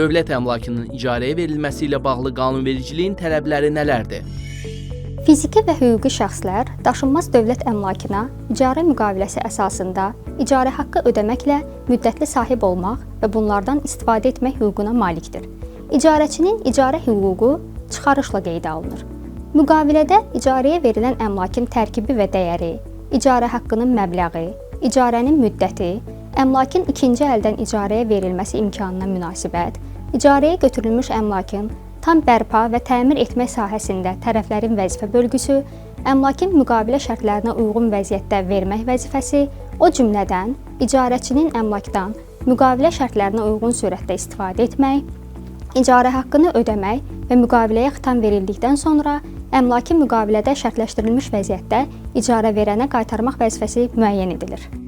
dövlət əmlakının icarəyə verilməsi ilə bağlı qanunvericiliyin tələbləri nələrdir? Fiziki və hüquqi şəxslər daşınmaz dövlət əmlakına icarə müqaviləsi əsasında icarə haqqı ödəməklə müddətli sahib olmaq və bunlardan istifadə etmək hüququna malikdir. İcarəçinin icarə hüququ çıxarışla qeydə alınır. Müqavilədə icarəyə verilən əmlakın tərkibi və dəyəri, icarə haqqının məbləği, icarənin müddəti, əmlakın ikinci əldən icarəyə verilməsi imkanına münasibət, icarəyə götürülmüş əmlakın tam bərpa və təmir etmək sahəsində tərəflərin vəzifə bölgüsü, əmlakın müqavilə şərtlərinə uyğun vəziyyətdə vermək vəzifəsi, o cümlədən icarəçinin əmlakdan müqavilə şərtlərinə uyğun surətdə istifadə etmək, icarə haqqını ödəmək və müqaviləyə xitam verildikdən sonra əmlakın müqavilədə şərtləşdirilmiş vəziyyətdə icarə verənə qaytarmaq vəzifəsi müəyyən edilir.